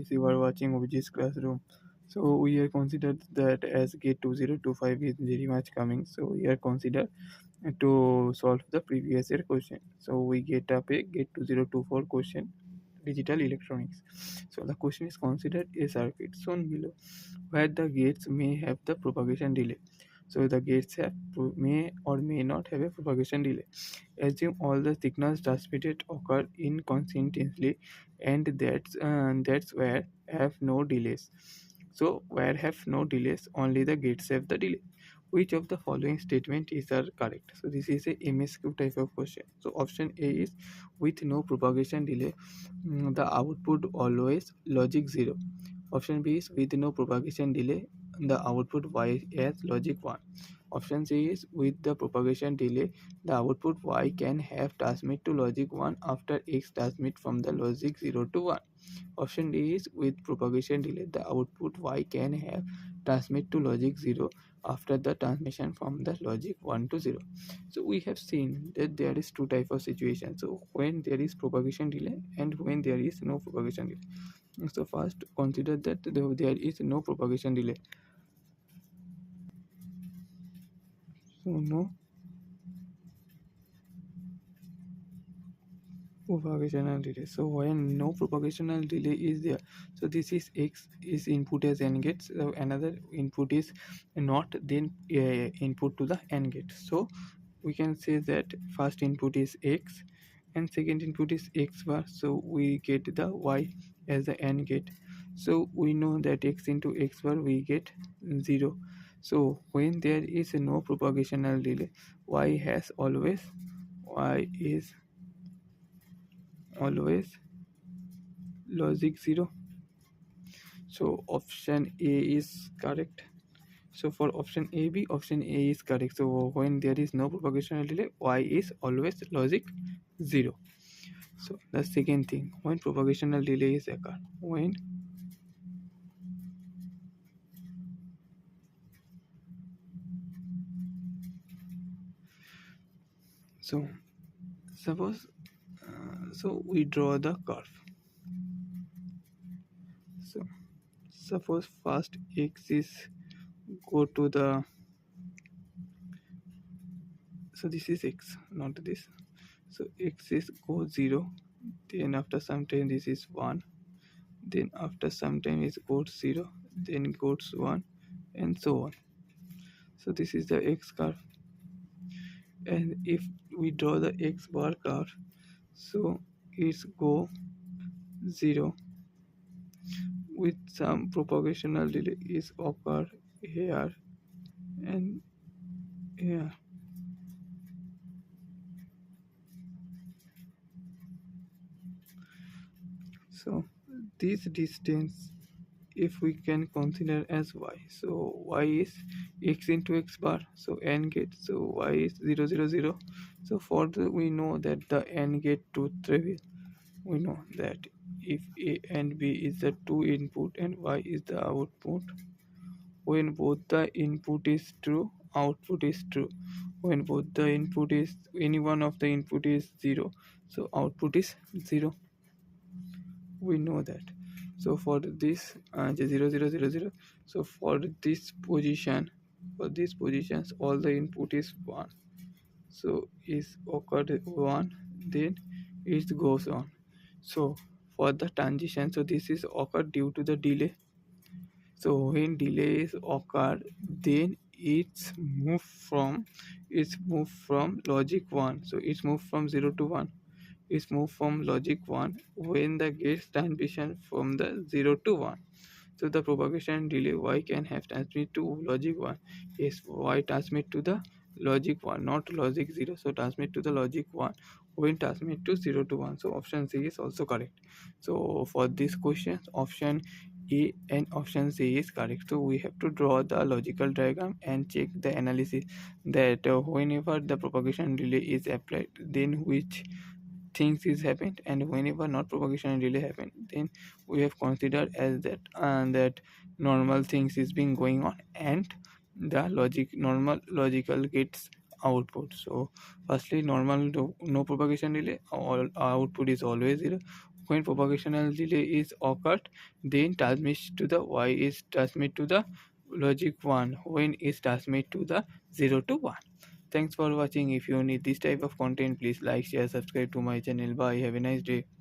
You are watching OBG's classroom. So we are considered that as gate 2025 is very much coming. So we are considered to solve the previous year question. So we get up a gate 2024 question, digital electronics. So the question is considered a circuit shown below where the gates may have the propagation delay. So the gates may or may not have a propagation delay. Assume all the signals transmitted occur inconsistency, and that's where have no delays. So where have no delays, only the gates have the delay. Which of the following statement is are correct? So this is a MSQ type of question. So option A is with no propagation delay, the output always logic 0. Option B is with no propagation delay, the output Y as logic 1. Option C is with the propagation delay, the output Y can have transmit to logic 1 after X transmit from the logic 0 to 1. Option D is with propagation delay, the output Y can have transmit to logic 0 after the transmission from the logic 1 to 0. So we have seen that there is two type of situations. So when there is propagation delay and when there is no propagation delay. So first consider that there is no propagation delay. So no propagational delay. So when no propagational delay is there, so this is X is input as AND gate. So another input is not then input to the AND gate. So we can say that first input is X and second input is X bar. So we get the Y as the AND gate. So we know that X into X bar we get 0. So when there is no propagational delay, Y is always logic 0. So option A is correct. So for option A, B, option A is correct. So when there is no propagational delay, Y is always logic 0. So the second thing, when propagational delay is occur, when so suppose so we draw the curve. So suppose first X is go to the, so this is X, not this. So X is go 0, then after some time this is 1, then after some time it goes 0, then goes 1, and so on. So this is the X curve, and if we draw the X bar curve, so it's go 0 with some propagational delay is occur here and here. So this distance if we can consider as Y, so Y is X into X bar, so AND gate, so Y is 0 0 0. So for the we know that the AND gate truth trivial, we know that if A and B is the two input and Y is the output, when both the input is true, output is true. When both the input is, any one of the input is 0, so output is 0. We know that. So for this 0 0 0 0, so for this position, for these positions all the input is 1, so is occurred 1, then it goes on. So for the transition, so this is occurred due to the delay. So when delays occur, then it's moved from logic 1. So it's moved from 0 to 1. It's moved from logic 1 when the gates transition from the 0 to 1. So the propagation delay Y can have transmit to logic 1. Yes, Y transmit to the logic 1, not logic 0. So transmit to the logic 1 when transmit to 0 to 1. So option C is also correct. So for this question, option A and option C is correct. So we have to draw the logical diagram and check the analysis that whenever the propagation delay is applied, then which things is happened, and whenever not propagation delay happened, then we have considered as that normal things is being going on and the normal logical gets output. So firstly normal no propagation delay, all output is always 0. When propagational delay is occurred, then transmit to the y is transmit to the logic 1 when is transmit to the 0 to 1. Thanks for watching. If you need this type of content, please like, share, subscribe to my channel. Bye. Have a nice day.